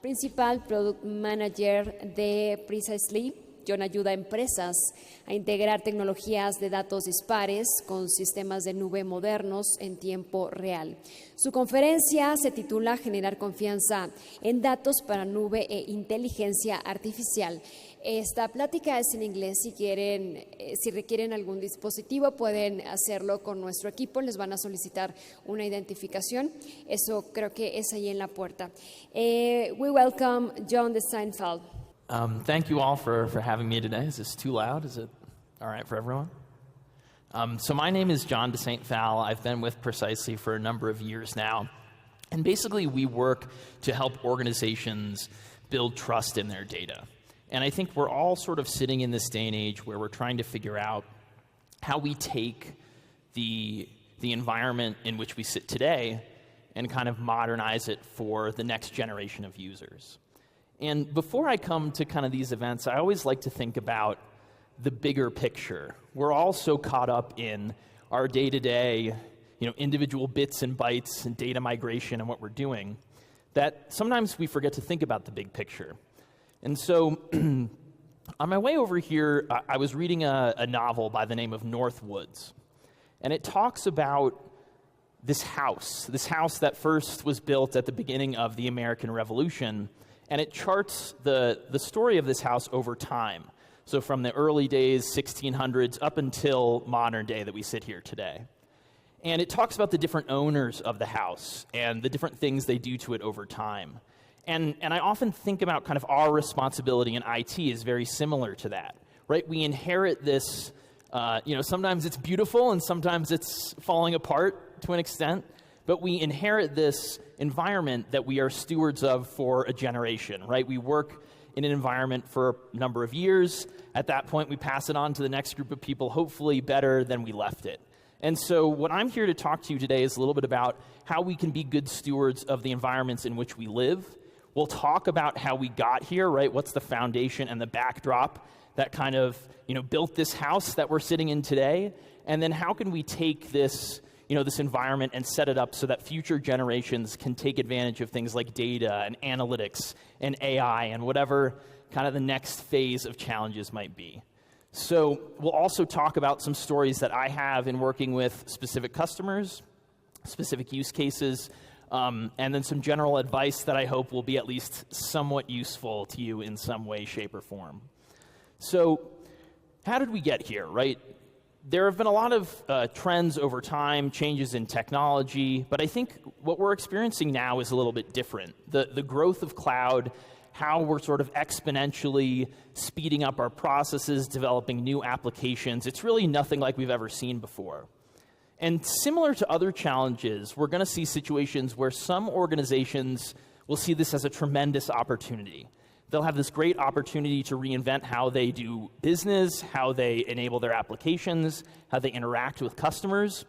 Principal Product Manager de Precisely. John ayuda a empresas a integrar tecnologías de datos dispares con sistemas de nube modernos en tiempo real. Su conferencia se titula Generar confianza en datos para nube e inteligencia artificial. Esta plática es en inglés. Si requieren algún dispositivo, pueden hacerlo con nuestro equipo. Les van a solicitar una identificación. Eso creo que es ahí en la puerta. We welcome John de Saint Phalle. Thank you all for having me today. Is this too loud? Is it all right for everyone? So my name is John de Saint Phalle. I've been with Precisely for a number of years now. And basically we work to help organizations build trust in their data. And I think we're all sort of sitting in this day and age where we're trying to figure out how we take the environment in which we sit today and kind of modernize it for the next generation of users. And before I come to kind of these events, I always like to think about the bigger picture. We're all so caught up in our day-to-day, individual bits and bytes and data migration and what we're doing, that sometimes we forget to think about the big picture. And so on my way over here, I was reading a novel by the name of Northwoods. And it talks about this house that first was built at the beginning of the American Revolution. And it charts the story of this house over time. So from the early days, 1600s, up until modern day that we sit here today. And it talks about the different owners of the house and the different things they do to it over time. And I often think about kind of our responsibility in IT is very similar to that, right? We inherit this, sometimes it's beautiful and sometimes it's falling apart to an extent. But we inherit this environment that we are stewards of for a generation, right? We work in an environment for a number of years. At that point, we pass it on to the next group of people, hopefully better than we left it. And so what I'm here to talk to you today is a little bit about how we can be good stewards of the environments in which we live. We'll talk about how we got here, right? What's the foundation and the backdrop that kind of, built this house that we're sitting in today? And then how can we take this this environment and set it up so that future generations can take advantage of things like data and analytics and AI and whatever kind of the next phase of challenges might be. So we'll also talk about some stories that I have in working with specific customers, specific use cases, and then some general advice that I hope will be at least somewhat useful to you in some way, shape, or form. So how did we get here, right? There have been a lot of trends over time, changes in technology, but I think what we're experiencing now is a little bit different. The growth of cloud, how we're sort of exponentially speeding up our processes, developing new applications, it's really nothing like we've ever seen before. And similar to other challenges, we're going to see situations where some organizations will see this as a tremendous opportunity. They'll have this great opportunity to reinvent how they do business, how they enable their applications, how they interact with customers.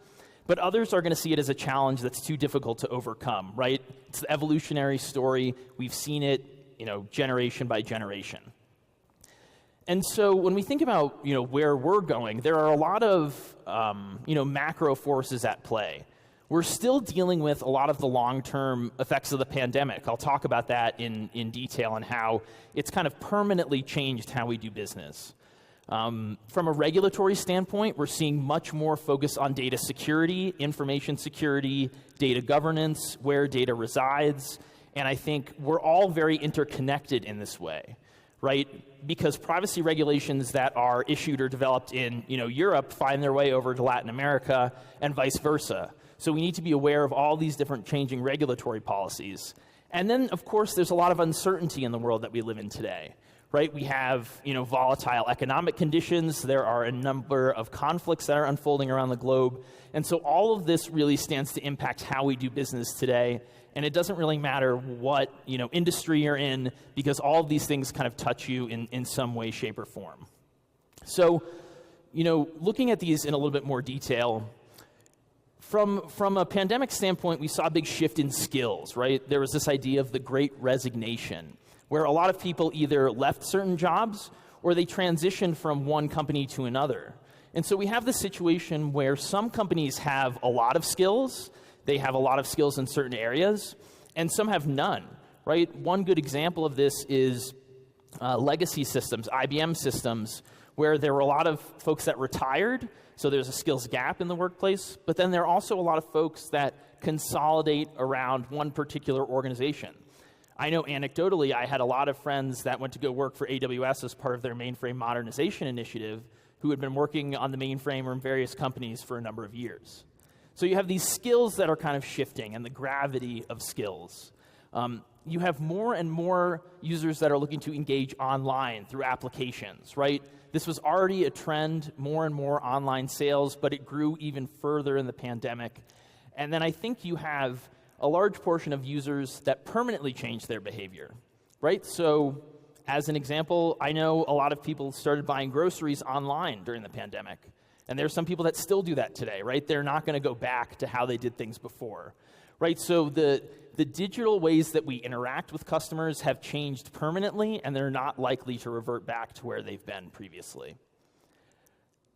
But others are going to see it as a challenge that's too difficult to overcome, right? It's the evolutionary story. We've seen it, generation by generation. And so when we think about, where we're going, there are a lot of, macro forces at play. We're still dealing with a lot of the long-term effects of the pandemic. I'll talk about that in detail and how it's kind of permanently changed how we do business. From a regulatory standpoint, we're seeing much more focus on data security, information security, data governance, where data resides, and I think we're all very interconnected in this way, right? Because privacy regulations that are issued or developed in Europe find their way over to Latin America and vice versa. So we need to be aware of all these different changing regulatory policies. And then, of course, there's a lot of uncertainty in the world that we live in today, right? We have, volatile economic conditions. There are a number of conflicts that are unfolding around the globe. And so all of this really stands to impact how we do business today. And it doesn't really matter what, industry you're in, because all of these things kind of touch you in some way, shape, or form. So, looking at these in a little bit more detail, From a pandemic standpoint, we saw a big shift in skills, right? There was this idea of the Great Resignation, where a lot of people either left certain jobs or they transitioned from one company to another. And so we have this situation where some companies have a lot of skills, they have a lot of skills in certain areas, and some have none, right? One good example of this is legacy systems, IBM systems, where there were a lot of folks that retired, so there's a skills gap in the workplace, but then there are also a lot of folks that consolidate around one particular organization. I know anecdotally, I had a lot of friends that went to go work for AWS as part of their mainframe modernization initiative who had been working on the mainframe or in various companies for a number of years. So you have these skills that are kind of shifting and the gravity of skills. You have more and more users that are looking to engage online through applications, right? This was already a trend, more and more online sales, but it grew even further in the pandemic. And then I think you have a large portion of users that permanently change their behavior, right? So as an example, I know a lot of people started buying groceries online during the pandemic. And there's some people that still do that today, right? They're not going to go back to how they did things before, right? So the digital ways that we interact with customers have changed permanently, and they're not likely to revert back to where they've been previously.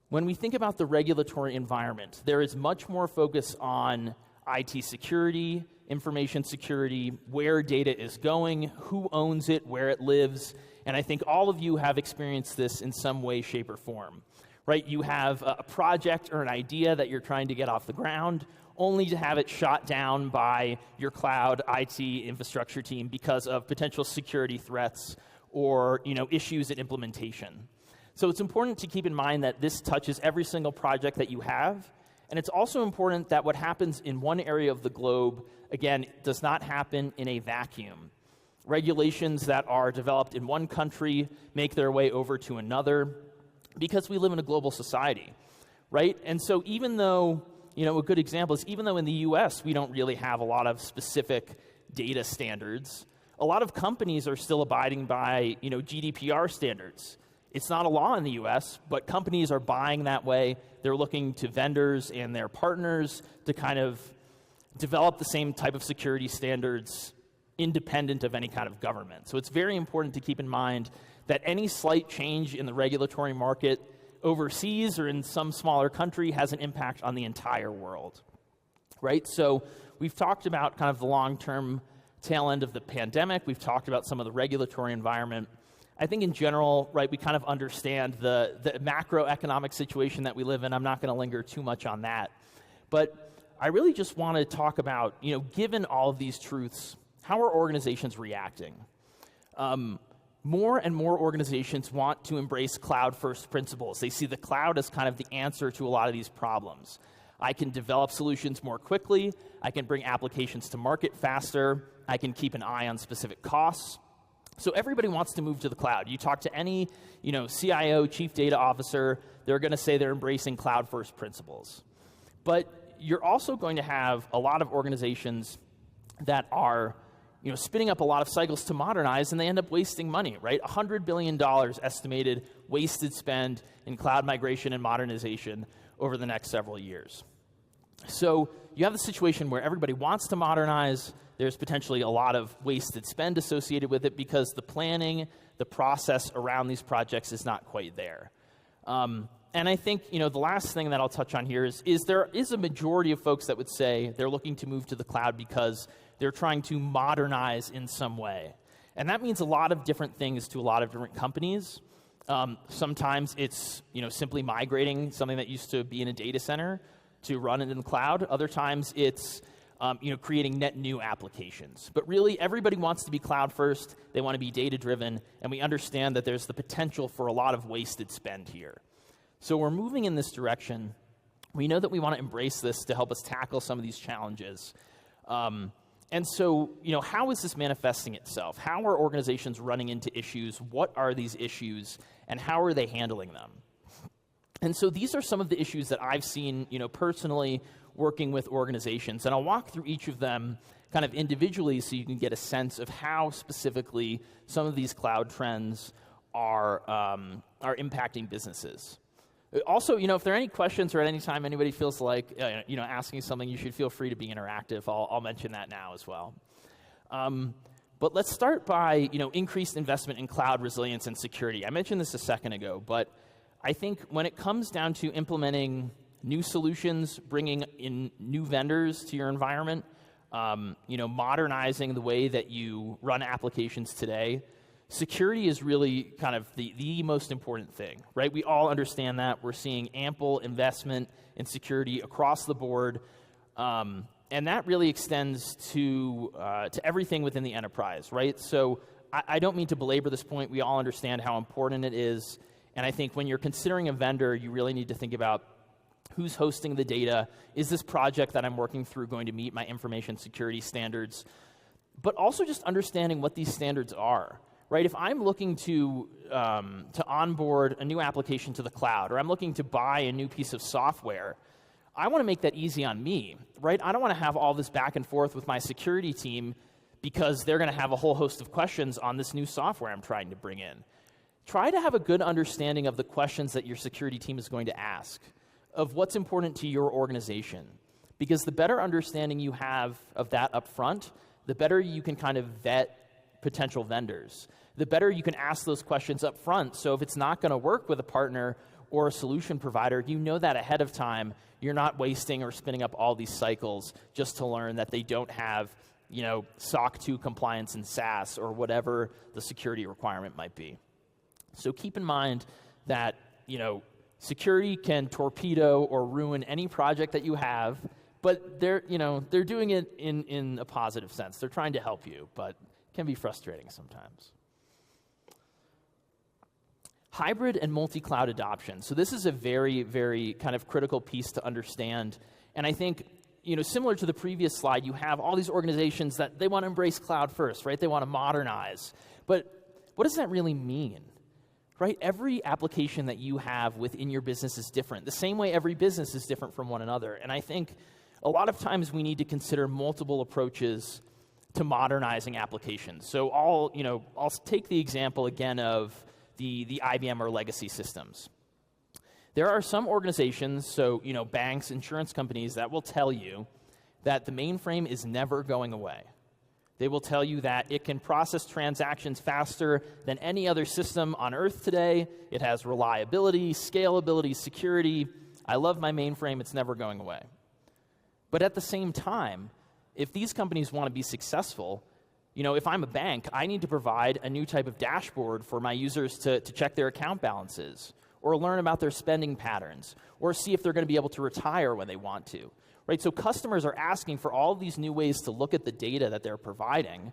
When we think about the regulatory environment, there is much more focus on IT security, information security, where data is going, who owns it, where it lives, and I think all of you have experienced this in some way, shape, or form, right? You have a project or an idea that you're trying to get off the ground, only to have it shot down by your cloud IT infrastructure team because of potential security threats or issues in implementation. So it's important to keep in mind that this touches every single project that you have, and it's also important that what happens in one area of the globe, again, does not happen in a vacuum. Regulations that are developed in one country make their way over to another because we live in a global society, right? And so even though, a good example is even though in the US we don't really have a lot of specific data standards, a lot of companies are still abiding by, GDPR standards. It's not a law in the US, but companies are buying that way. They're looking to vendors and their partners to kind of develop the same type of security standards independent of any kind of government. So it's very important to keep in mind that any slight change in the regulatory market overseas or in some smaller country has an impact on the entire world, right? So we've talked about kind of the long-term tail end of the pandemic. We've talked about some of the regulatory environment. I think in general, right, we kind of understand the macroeconomic situation that we live in. I'm not going to linger too much on that. But I really just want to talk about, given all of these truths, how are organizations reacting? More and more organizations want to embrace cloud-first principles. They see the cloud as kind of the answer to a lot of these problems. I can develop solutions more quickly. I can bring applications to market faster. I can keep an eye on specific costs. So everybody wants to move to the cloud. You talk to any, CIO, chief data officer, they're going to say they're embracing cloud-first principles. But you're also going to have a lot of organizations that are, spinning up a lot of cycles to modernize, and they end up wasting money, right? $100 billion estimated wasted spend in cloud migration and modernization over the next several years. So you have the situation where everybody wants to modernize. There's potentially a lot of wasted spend associated with it because the planning, the process around these projects is not quite there. And I think, the last thing that I'll touch on here is there is a majority of folks that would say they're looking to move to the cloud because they're trying to modernize in some way. And that means a lot of different things to a lot of different companies. Sometimes it's, simply migrating something that used to be in a data center to run it in the cloud. Other times it's, creating net new applications. But really, everybody wants to be cloud first. They want to be data driven. And we understand that there's the potential for a lot of wasted spend here. So we're moving in this direction. We know that we want to embrace this to help us tackle some of these challenges. And so, how is this manifesting itself? How are organizations running into issues? What are these issues? And how are they handling them? And so these are some of the issues that I've seen, personally working with organizations. And I'll walk through each of them kind of individually so you can get a sense of how specifically some of these cloud trends are impacting businesses. Also, if there are any questions or at any time anybody feels like, asking something, you should feel free to be interactive. I'll mention that now as well. But let's start by, increased investment in cloud resilience and security. I mentioned this a second ago, but I think when it comes down to implementing new solutions, bringing in new vendors to your environment, modernizing the way that you run applications today, security is really kind of the most important thing, right? We all understand that. We're seeing ample investment in security across the board, and that really extends to everything within the enterprise, right? So I don't mean to belabor this point. We all understand how important it is, and I think when you're considering a vendor, you really need to think about who's hosting the data. Is this project that I'm working through going to meet my information security standards? But also just understanding what these standards are, right? If I'm looking to onboard a new application to the cloud, or I'm looking to buy a new piece of software, I want to make that easy on me, right? I don't want to have all this back and forth with my security team because they're going to have a whole host of questions on this new software I'm trying to bring in. Try to have a good understanding of the questions that your security team is going to ask, of what's important to your organization. Because the better understanding you have of that up front, the better you can kind of vet potential vendors. The better you can ask those questions up front, so if it's not going to work with a partner or a solution provider, you know that ahead of time. You're not wasting or spinning up all these cycles just to learn that they don't have, SOC 2 compliance in SaaS or whatever the security requirement might be. So keep in mind that, security can torpedo or ruin any project that you have, but they're doing it in a positive sense. They're trying to help you, but it can be frustrating sometimes. Hybrid and multi-cloud adoption. So this is a very, very kind of critical piece to understand. And I think, similar to the previous slide, you have all these organizations that they want to embrace cloud first, right? They want to modernize. But what does that really mean? Right? Every application that you have within your business is different. The same way every business is different from one another. And I think a lot of times we need to consider multiple approaches to modernizing applications. So I'll take the example again of the IBM or legacy systems. There are some organizations, so banks, insurance companies, that will tell you that the mainframe is never going away. They will tell you that it can process transactions faster than any other system on Earth today. It has reliability, scalability, security. I love my mainframe. It's never going away. But at the same time, if these companies want to be successful, if I'm a bank, I need to provide a new type of dashboard for my users to check their account balances or learn about their spending patterns or see if they're going to be able to retire when they want to. Right, so customers are asking for all these new ways to look at the data that they're providing.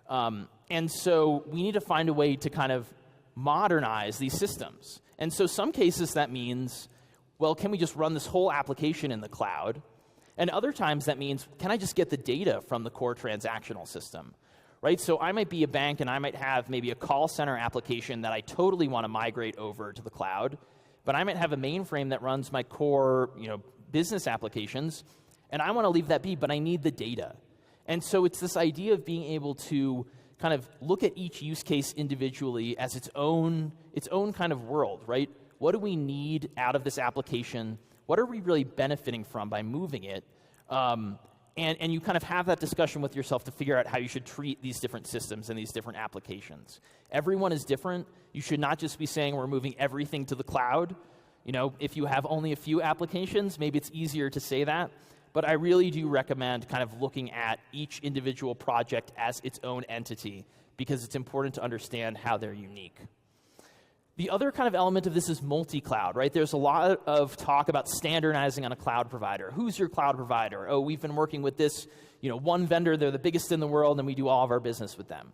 And so we need to find a way to kind of modernize these systems. And so some cases that means, well, can we just run this whole application in the cloud? And other times that means, can I just get the data from the core transactional system? Right, so I might be a bank and I might have maybe a call center application that I totally want to migrate over to the cloud, but I might have a mainframe that runs my core, business applications, and I want to leave that be, but I need the data. And so it's this idea of being able to kind of look at each use case individually as its own kind of world, right? What do we need out of this application? What are we really benefiting from by moving it? And you kind of have that discussion with yourself to figure out how you should treat these different systems and these different applications. Everyone is different. You should not just be saying we're moving everything to the cloud. If you have only a few applications, maybe it's easier to say that. But I really do recommend kind of looking at each individual project as its own entity because it's important to understand how they're unique. The other kind of element of this is multi-cloud, right? There's a lot of talk about standardizing on a cloud provider. Who's your cloud provider? Oh, we've been working with this, one vendor. They're the biggest in the world, and we do all of our business with them.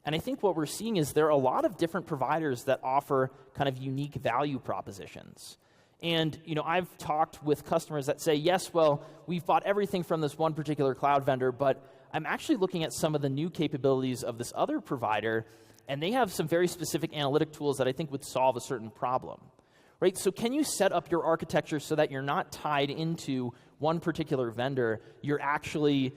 And I think what we're seeing is there are a lot of different providers that offer kind of unique value propositions. And I've talked with customers that say, yes, well, we've bought everything from this one particular cloud vendor, but I'm actually looking at some of the new capabilities of this other provider, and they have some very specific analytic tools that I think would solve a certain problem. Right? So can you set up your architecture so that you're not tied into one particular vendor? You're actually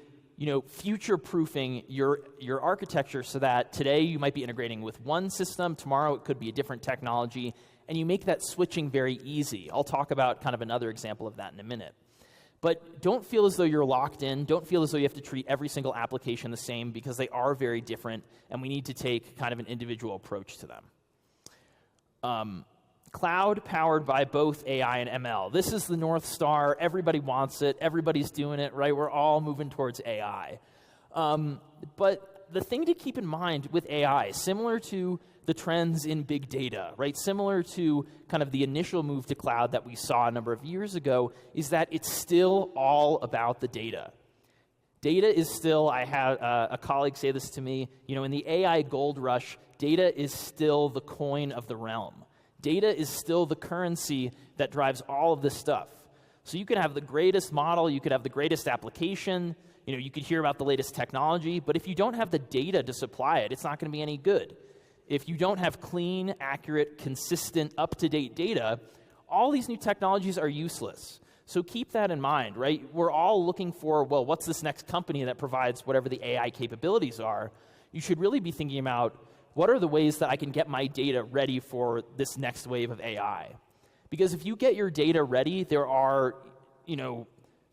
future-proofing your architecture so that today you might be integrating with one system, tomorrow it could be a different technology, and you make that switching very easy. I'll talk about kind of another example of that in a minute. But don't feel as though you're locked in. Don't feel as though you have to treat every single application the same because they are very different, and we need to take kind of an individual approach to them. Cloud powered by both AI and ML. This is the North Star. Everybody wants it. Everybody's doing it, right? We're all moving towards AI. But the thing to keep in mind with AI, similar to the trends in big data, right? Similar to kind of the initial move to cloud that we saw a number of years ago, is that it's still all about the data. Data is still, I had a colleague say this to me, in the AI gold rush, data is still the coin of the realm. Data is still the currency that drives all of this stuff. So you could have the greatest model, you could have the greatest application, you could hear about the latest technology, but if you don't have the data to supply it, it's not going to be any good. If you don't have clean, accurate, consistent, up-to-date data, all these new technologies are useless. So keep that in mind, right? We're all looking for, well, what's this next company that provides whatever the AI capabilities are? You should really be thinking about, what are the ways that I can get my data ready for this next wave of AI? Because if you get your data ready, there are,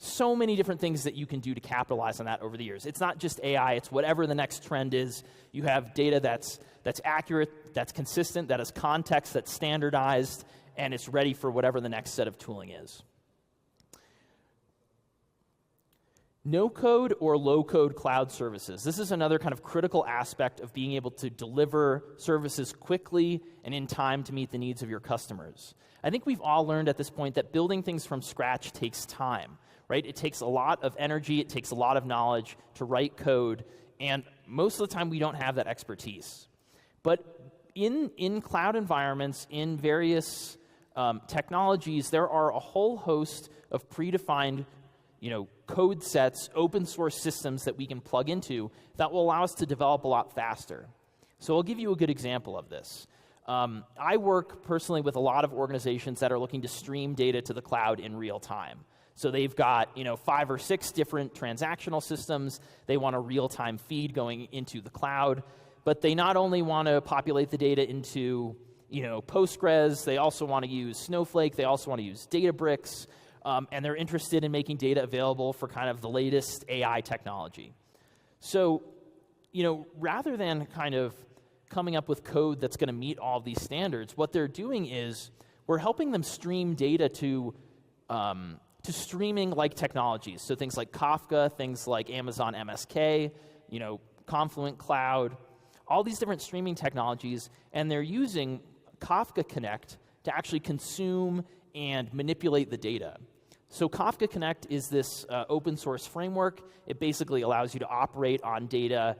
so many different things that you can do to capitalize on that over the years. It's not just AI, it's whatever the next trend is. You have data that's accurate, that's consistent, that has context, that's standardized, and it's ready for whatever the next set of tooling is. No-code or low-code cloud services. This is another kind of critical aspect of being able to deliver services quickly and in time to meet the needs of your customers. I think we've all learned at this point that building things from scratch takes time, right? It takes a lot of energy, it takes a lot of knowledge to write code, and most of the time we don't have that expertise. But in cloud environments, in various technologies, there are a whole host of predefined code sets, open source systems that we can plug into that will allow us to develop a lot faster. So I'll give you a good example of this. I work personally with a lot of organizations that are looking to stream data to the cloud in real time. So they've got 5 or 6 different transactional systems. They want a real-time feed going into the cloud, but they not only want to populate the data into Postgres, they also want to use Snowflake, they also want to use Databricks, and they're interested in making data available for kind of the latest AI technology. So, rather than kind of coming up with code that's going to meet all of these standards, what they're doing is we're helping them stream data to streaming-like technologies. So things like Kafka, things like Amazon MSK, Confluent Cloud, all these different streaming technologies, and they're using Kafka Connect to actually consume and manipulate the data. So Kafka Connect is this open source framework. It basically allows you to operate on data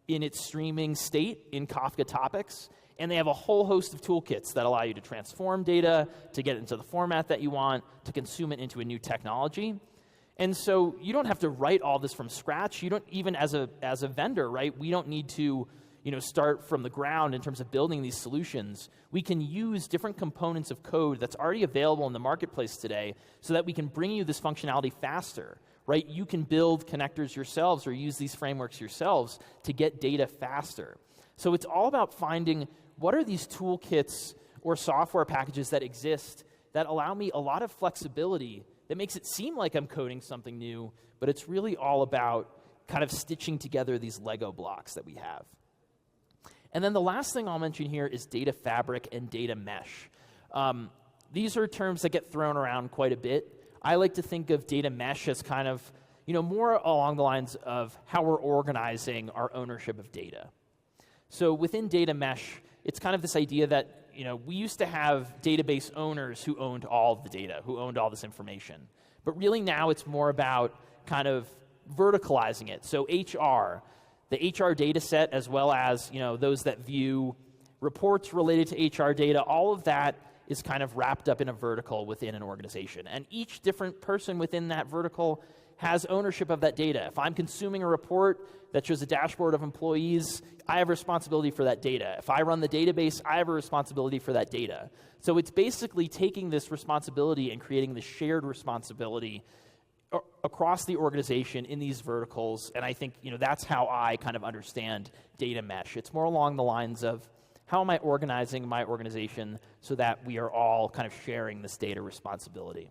in its streaming state in Kafka topics. And they have a whole host of toolkits that allow you to transform data, to get it into the format that you want, to consume it into a new technology. And so you don't have to write all this from scratch. You don't even as a vendor, right? We don't need to start from the ground in terms of building these solutions. We can use different components of code that's already available in the marketplace today so that we can bring you this functionality faster, right? You can build connectors yourselves or use these frameworks yourselves to get data faster. So it's all about finding what are these toolkits or software packages that exist that allow me a lot of flexibility that makes it seem like I'm coding something new, but it's really all about kind of stitching together these Lego blocks that we have. And then the last thing I'll mention here is data fabric and data mesh. These are terms that get thrown around quite a bit. I like to think of data mesh as kind of, more along the lines of how we're organizing our ownership of data. So within data mesh, it's kind of this idea that, we used to have database owners who owned all of the data, who owned all this information. But really now it's more about kind of verticalizing it. So HR, the HR data set, as well as those that view reports related to HR data, all of that is kind of wrapped up in a vertical within an organization. And each different person within that vertical has ownership of that data. If I'm consuming a report that shows a dashboard of employees, I have a responsibility for that data. If I run the database, I have a responsibility for that data. So it's basically taking this responsibility and creating the shared responsibility across the organization in these verticals, and I think that's how I kind of understand data mesh. It's more along the lines of how am I organizing my organization so that we are all kind of sharing this data responsibility.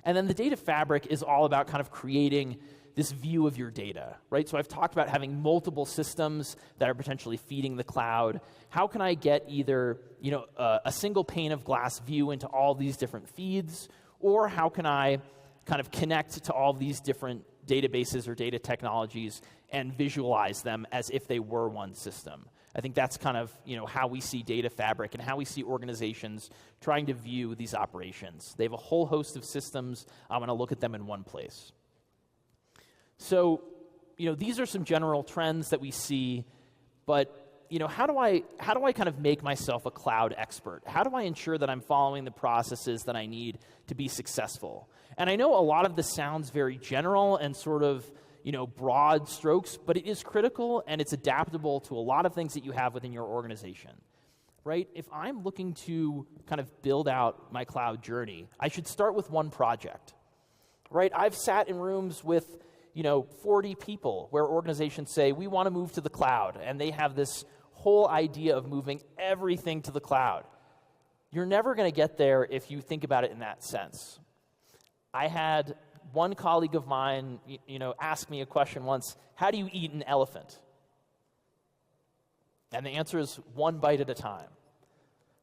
And then the data fabric is all about kind of creating this view of your data, right? So I've talked about having multiple systems that are potentially feeding the cloud. How can I get either a single pane of glass view into all these different feeds, or how can I kind of connect to all these different databases or data technologies and visualize them as if they were one system? I think that's kind of how we see data fabric and how we see organizations trying to view these operations. They have a whole host of systems. I'm going to look at them in one place. So, these are some general trends that we see, but how do I kind of make myself a cloud expert? How do I ensure that I'm following the processes that I need to be successful? And I know a lot of this sounds very general and sort of broad strokes, but it is critical and it's adaptable to a lot of things that you have within your organization, right? If I'm looking to kind of build out my cloud journey, I should start with one project, right? I've sat in rooms with 40 people where organizations say, we want to move to the cloud, and they have this whole idea of moving everything to the cloud. You're never going to get there if you think about it in that sense. I had one colleague of mine, ask me a question once, how do you eat an elephant? And the answer is one bite at a time,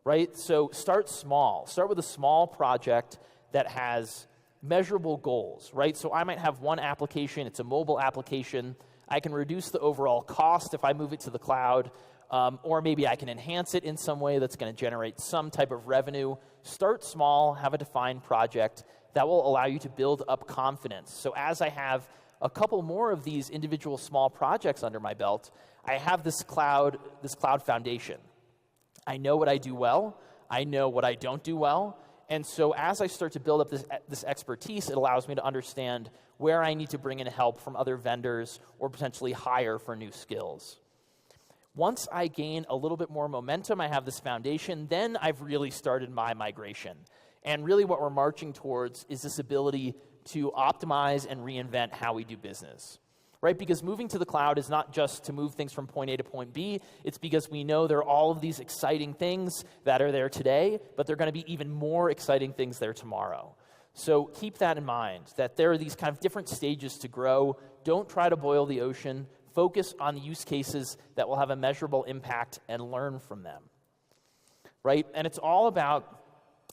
right? So start small. Start with a small project that has measurable goals, right? So I might have one application, it's a mobile application. I can reduce the overall cost if I move it to the cloud, or maybe I can enhance it in some way that's going to generate some type of revenue. Start small, have a defined project that will allow you to build up confidence. So as I have a couple more of these individual small projects under my belt, I have this cloud foundation. I know what I do well, I know what I don't do well, and so as I start to build up this expertise, it allows me to understand where I need to bring in help from other vendors or potentially hire for new skills. Once I gain a little bit more momentum, I have this foundation, then I've really started my migration. And really what we're marching towards is this ability to optimize and reinvent how we do business, right? Because moving to the cloud is not just to move things from point A to point B. It's because we know there are all of these exciting things that are there today, but there are going to be even more exciting things there tomorrow. So keep that in mind, that there are these kind of different stages to grow. Don't try to boil the ocean. Focus on the use cases that will have a measurable impact and learn from them, right? And it's all about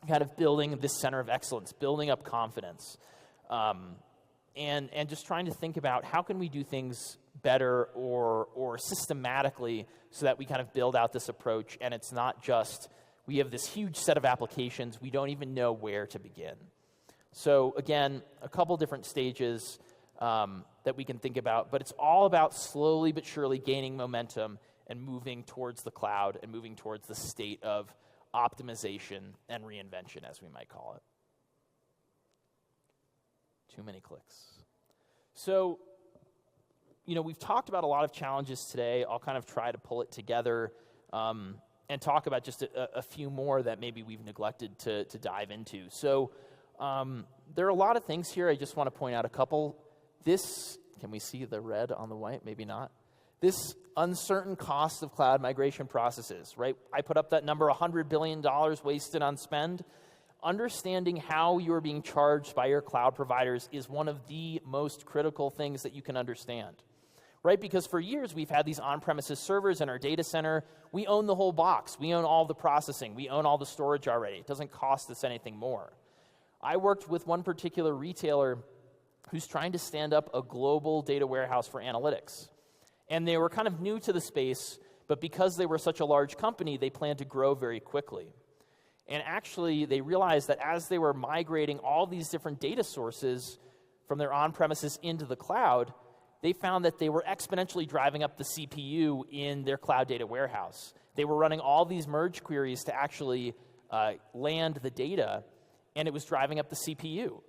kind of building this center of excellence, building up confidence, and just trying to think about how can we do things better or systematically so that we kind of build out this approach, and it's not just we have this huge set of applications, we don't even know where to begin. So again, a couple different stages that we can think about, but it's all about slowly but surely gaining momentum and moving towards the cloud and moving towards the state of optimization and reinvention, as we might call it. Too many clicks. So, we've talked about a lot of challenges today. I'll kind of try to pull it together and talk about just a few more that maybe we've neglected to dive into. So, there are a lot of things here. I just want to point out a couple. Can we see the red on the white? Maybe not. This uncertain cost of cloud migration processes, right? I put up that number, $100 billion wasted on spend. Understanding how you're being charged by your cloud providers is one of the most critical things that you can understand, right? Because for years, we've had these on-premises servers in our data center. We own the whole box. We own all the processing. We own all the storage already. It doesn't cost us anything more. I worked with one particular retailer who's trying to stand up a global data warehouse for analytics. And they were kind of new to the space, but because they were such a large company, they planned to grow very quickly. And actually, they realized that as they were migrating all these different data sources from their on-premises into the cloud, they found that they were exponentially driving up the CPU in their cloud data warehouse. They were running all these merge queries to actually land the data, and it was driving up the CPU.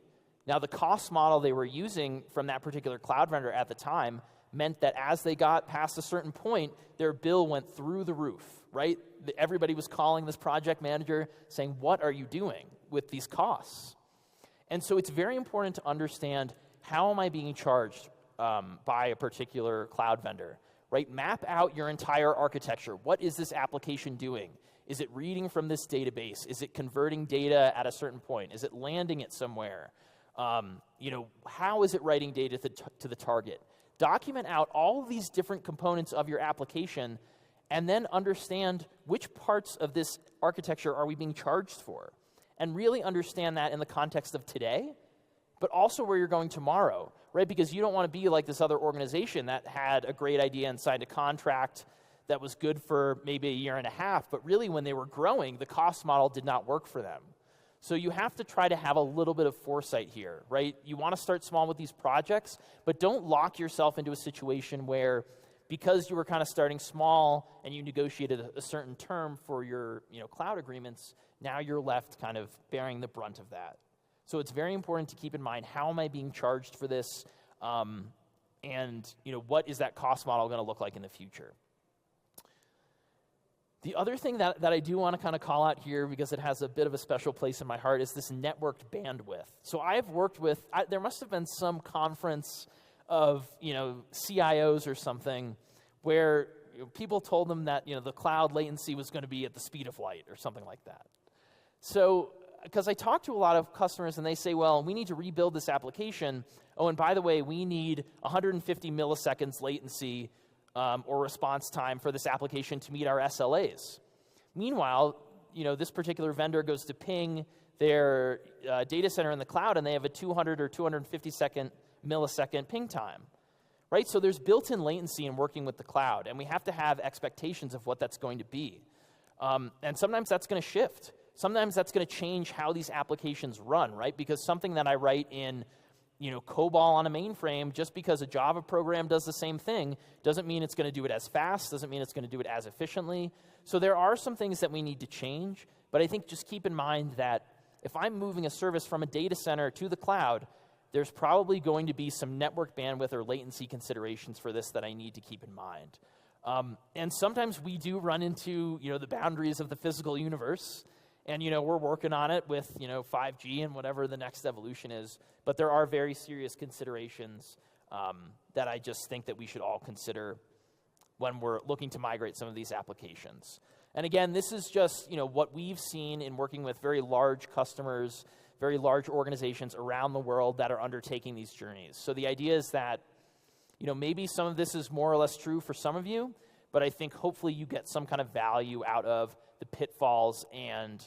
Now, the cost model they were using from that particular cloud vendor at the time meant that as they got past a certain point, their bill went through the roof, right? Everybody was calling this project manager saying, what are you doing with these costs? And so it's very important to understand, how am I being charged by a particular cloud vendor, right? Map out your entire architecture. What is this application doing? Is it reading from this database? Is it converting data at a certain point? Is it landing it somewhere? How is it writing data to the target? Document out all of these different components of your application, and then understand which parts of this architecture are we being charged for. And really understand that in the context of today, but also where you're going tomorrow, right? Because you don't want to be like this other organization that had a great idea and signed a contract that was good for maybe a year and a half, but really when they were growing, the cost model did not work for them. So you have to try to have a little bit of foresight here, right? You want to start small with these projects, but don't lock yourself into a situation where, because you were kind of starting small and you negotiated a certain term for your cloud agreements, now you're left kind of bearing the brunt of that. So it's very important to keep in mind, how am I being charged for this? And what is that cost model going to look like in the future? The other thing that I do want to kind of call out here, because it has a bit of a special place in my heart, is this networked bandwidth. So I've worked with, there must have been some conference of CIOs or something where people told them that the cloud latency was going to be at the speed of light or something like that. So, because I talk to a lot of customers and they say, well, we need to rebuild this application. Oh, and by the way, we need 150 milliseconds latency or response time for this application to meet our SLAs. Meanwhile, this particular vendor goes to ping their data center in the cloud, and they have a 200 or 250 millisecond ping time, right? So there's built-in latency in working with the cloud, and we have to have expectations of what that's going to be. And sometimes that's going to shift. Sometimes that's going to change how these applications run, right? Because something that I write in COBOL on a mainframe, just because a Java program does the same thing, doesn't mean it's going to do it as fast, doesn't mean it's going to do it as efficiently. So there are some things that we need to change, but I think just keep in mind that if I'm moving a service from a data center to the cloud, there's probably going to be some network bandwidth or latency considerations for this that I need to keep in mind. And sometimes we do run into the boundaries of the physical universe, and we're working on it with 5G and whatever the next evolution is. But there are very serious considerations that I just think that we should all consider when we're looking to migrate some of these applications. And again, this is just what we've seen in working with very large customers, very large organizations around the world that are undertaking these journeys. So the idea is that maybe some of this is more or less true for some of you, but I think hopefully you get some kind of value out of the pitfalls and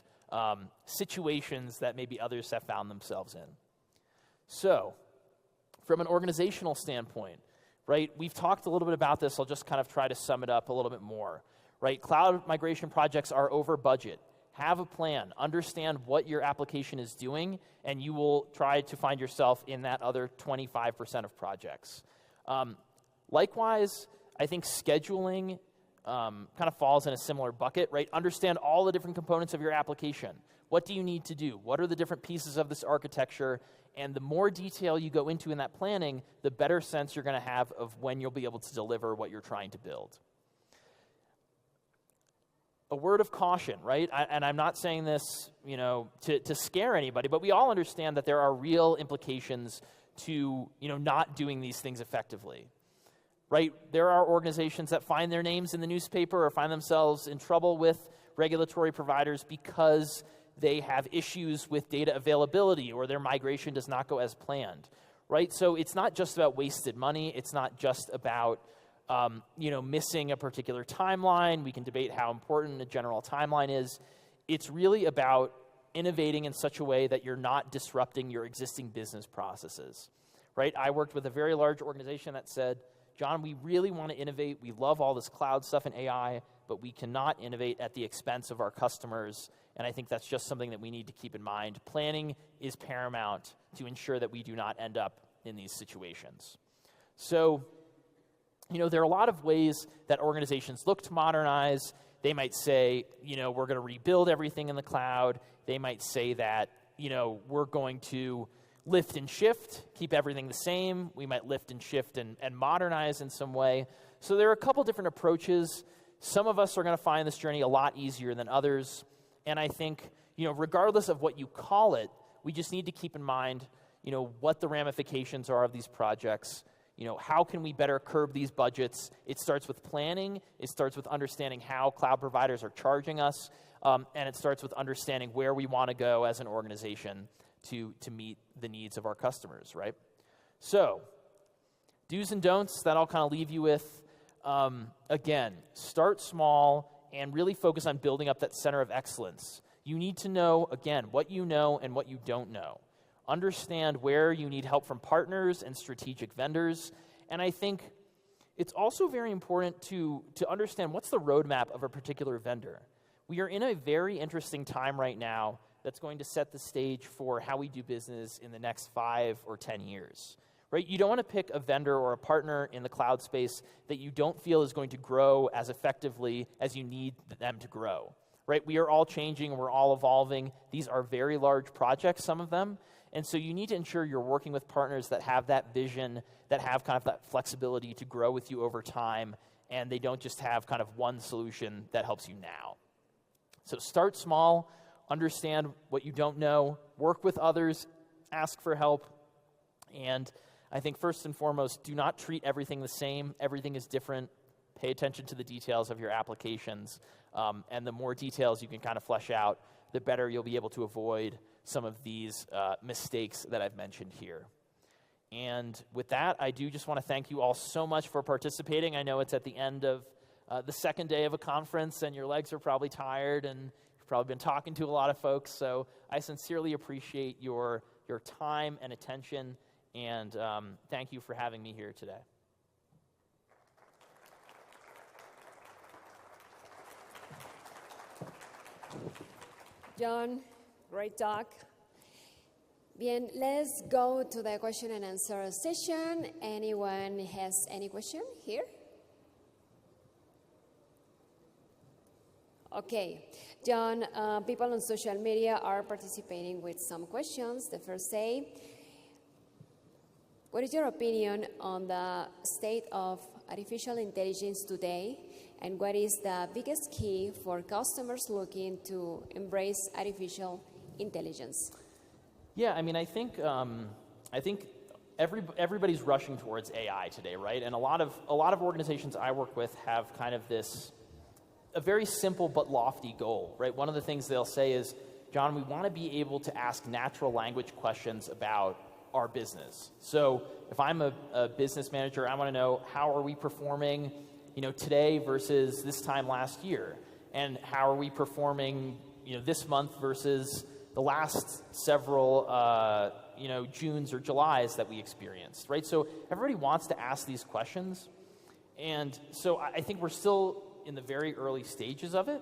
situations that maybe others have found themselves in. So, from an organizational standpoint, right, we've talked a little bit about this. I'll just kind of try to sum it up a little bit more, right? Cloud migration projects are over budget. Have a plan. Understand what your application is doing, and you will try to find yourself in that other 25% of projects. Likewise, I think scheduling kind of falls in a similar bucket, right? Understand all the different components of your application. What do you need to do? What are the different pieces of this architecture? And the more detail you go into in that planning, the better sense you're going to have of when you'll be able to deliver what you're trying to build. A word of caution, right? And I'm not saying this, to scare anybody, but we all understand that there are real implications to, not doing these things effectively. Right? There are organizations that find their names in the newspaper or find themselves in trouble with regulatory providers because they have issues with data availability or their migration does not go as planned. Right? So it's not just about wasted money. It's not just about missing a particular timeline. We can debate how important a general timeline is. It's really about innovating in such a way that you're not disrupting your existing business processes. Right? I worked with a very large organization that said, John, we really want to innovate. We love all this cloud stuff and AI, but we cannot innovate at the expense of our customers. And I think that's just something that we need to keep in mind. Planning is paramount to ensure that we do not end up in these situations. So, there are a lot of ways that organizations look to modernize. They might say, we're going to rebuild everything in the cloud. They might say that, we're going to lift and shift, keep everything the same. We might lift and shift and modernize in some way. So there are a couple different approaches. Some of us are going to find this journey a lot easier than others. And I think, regardless of what you call it, we just need to keep in mind, what the ramifications are of these projects. How can we better curb these budgets? It starts with planning. It starts with understanding how cloud providers are charging us. And it starts with understanding where we want to go as an organization to meet the needs of our customers, right? So, do's and don'ts that I'll kind of leave you with. Again, start small and really focus on building up that center of excellence. You need to know, again, what you know and what you don't know. Understand where you need help from partners and strategic vendors. And I think it's also very important to understand what's the roadmap of a particular vendor. We are in a very interesting time right now that's going to set the stage for how we do business in the next 5 or 10 years. Right? You don't want to pick a vendor or a partner in the cloud space that you don't feel is going to grow as effectively as you need them to grow. Right? We are all changing, we're all evolving. These are very large projects, some of them. And so you need to ensure you're working with partners that have that vision, that have kind of that flexibility to grow with you over time, and they don't just have kind of one solution that helps you now. So start small, understand what you don't know, work with others, ask for help, and I think first and foremost, do not treat everything the same. Everything is different. Pay attention to the details of your applications, and the more details you can kind of flesh out, the better you'll be able to avoid some of these mistakes that I've mentioned here. And with that, I do just want to thank you all so much for participating. I know it's at the end of the second day of a conference, and your legs are probably tired, and you've probably been talking to a lot of folks, so I sincerely appreciate your time and attention, and thank you for having me here today. John, great talk. Bien, let's go to the question and answer session. Anyone has any question here? Okay, John, people on social media are participating with some questions. The first say, what is your opinion on the state of artificial intelligence today, and what is the biggest key for customers looking to embrace artificial intelligence? Yeah, I mean, I think everybody's rushing towards AI today, right? And a lot of organizations I work with have kind of a very simple but lofty goal, right? One of the things they'll say is, John, we want to be able to ask natural language questions about our business. So if I'm a business manager, I want to know, how are we performing, today versus this time last year? And how are we performing, this month versus the last several, Junes or Julys that we experienced, right? So everybody wants to ask these questions. And so I think we're still in the very early stages of it.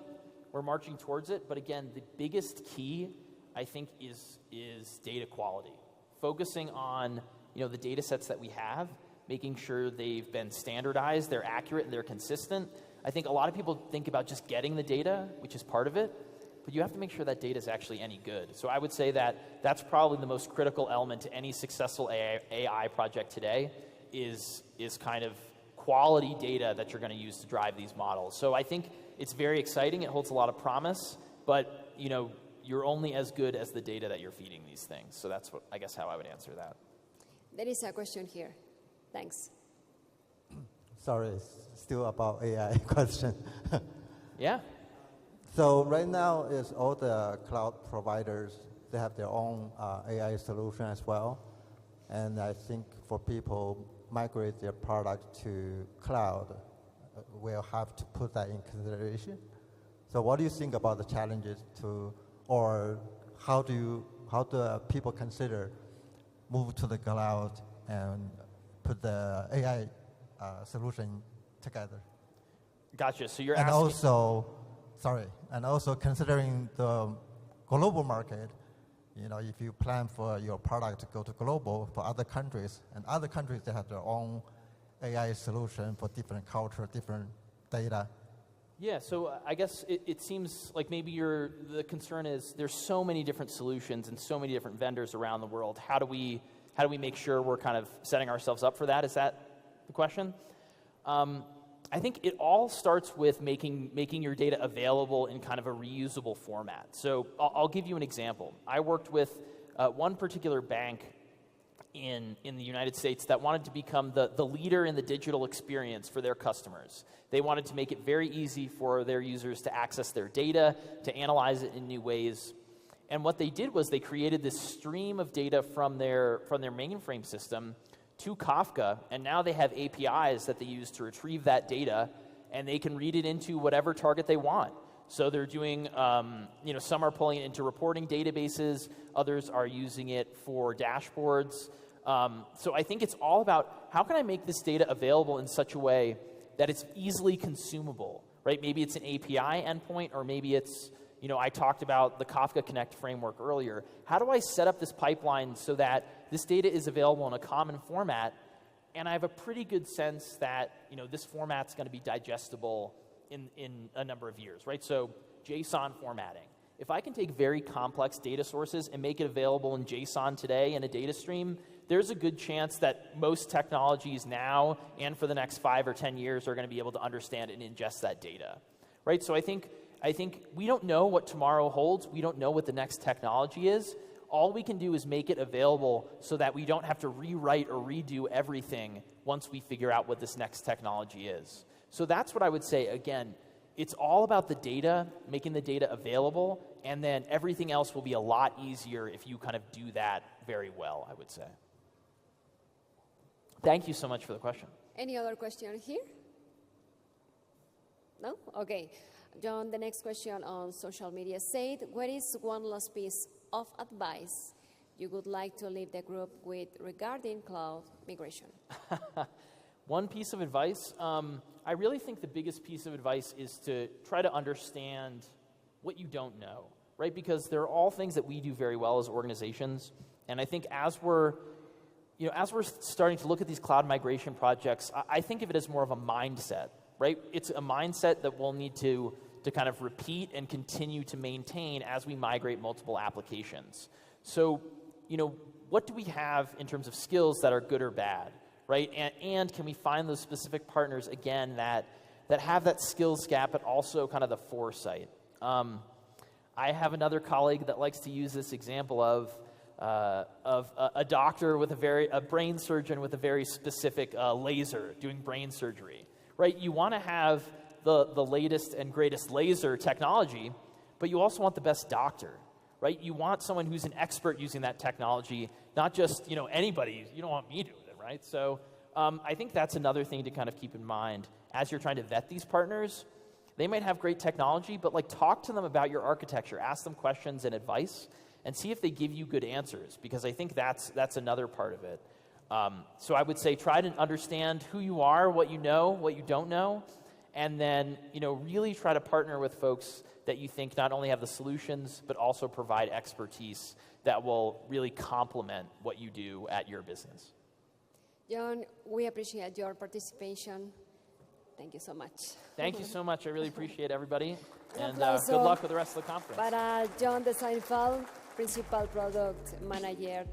We're marching towards it. But again, the biggest key, I think, is data quality. Focusing on, the data sets that we have, making sure they've been standardized, they're accurate, and they're consistent. I think a lot of people think about just getting the data, which is part of it, but you have to make sure that data is actually any good. So I would say that that's probably the most critical element to any successful AI project today is kind of quality data that you're going to use to drive these models. So I think it's very exciting. It holds a lot of promise, but you're only as good as the data that you're feeding these things. So that's how I would answer that. There is a question here. Thanks. Sorry, it's still about AI question. Yeah. So right now, is all the cloud providers, they have their own AI solution as well. And I think for people migrate their product to cloud, we'll have to put that in consideration. So what do you think about the challenges or how do people consider move to the cloud and put the AI solution together? Gotcha. So you're asking. And also considering the global market, if you plan for your product to go to global for other countries, and other countries, they have their own AI solution for different culture, different data. Yeah, so I guess it seems like maybe the concern is there's so many different solutions and so many different vendors around the world. How do we make sure we're kind of setting ourselves up for that? Is that the question? I think it all starts with making your data available in kind of a reusable format. So I'll give you an example. I worked with one particular bank in the United States that wanted to become the leader in the digital experience for their customers. They wanted to make it very easy for their users to access their data, to analyze it in new ways. And what they did was they created this stream of data from their mainframe system to Kafka, and now they have APIs that they use to retrieve that data, and they can read it into whatever target they want. So they're doing, some are pulling it into reporting databases, others are using it for dashboards. So I think it's all about how can I make this data available in such a way that it's easily consumable, right? Maybe it's an API endpoint, or maybe it's, I talked about the Kafka Connect framework earlier. How do I set up this pipeline so that this data is available in a common format, and I have a pretty good sense that, this format's going to be digestible in a number of years, right? So JSON formatting. If I can take very complex data sources and make it available in JSON today in a data stream, there's a good chance that most technologies now and for the next 5 or 10 years are going to be able to understand and ingest that data, right? So I think we don't know what tomorrow holds. We don't know what the next technology is. All we can do is make it available so that we don't have to rewrite or redo everything once we figure out what this next technology is. So that's what I would say. Again, it's all about the data, making the data available, and then everything else will be a lot easier if you kind of do that very well, I would say. Thank you so much for the question. Any other question here? No? Okay. John, the next question on social media said, what is one last piece of advice you would like to leave the group with regarding cloud migration? One piece of advice, I really think the biggest piece of advice is to try to understand what you don't know, right? Because they're all things that we do very well as organizations. And I think as we're starting to look at these cloud migration projects, I think of it as more of a mindset, right? It's a mindset that we'll need to kind of repeat and continue to maintain as we migrate multiple applications. So, what do we have in terms of skills that are good or bad, right? And can we find those specific partners, again, that have that skills gap, but also kind of the foresight? I have another colleague that likes to use this example of a doctor with a brain surgeon with a very specific laser doing brain surgery, right? You want to have the latest and greatest laser technology, but you also want the best doctor, right? You want someone who's an expert using that technology, not just anybody. You don't want me doing it, right? So I think that's another thing to kind of keep in mind as you're trying to vet these partners. They might have great technology, but talk to them about your architecture, ask them questions and advice, and see if they give you good answers, because I think that's another part of it. So I would say try to understand who you are, what you know, what you don't know, and then really try to partner with folks that you think not only have the solutions, but also provide expertise that will really complement what you do at your business. John, we appreciate your participation. Thank you so much. Thank you so much. I really appreciate everybody. And applause good luck with the rest of the conference. Para John de Saint Phalle, Principal Product Manager.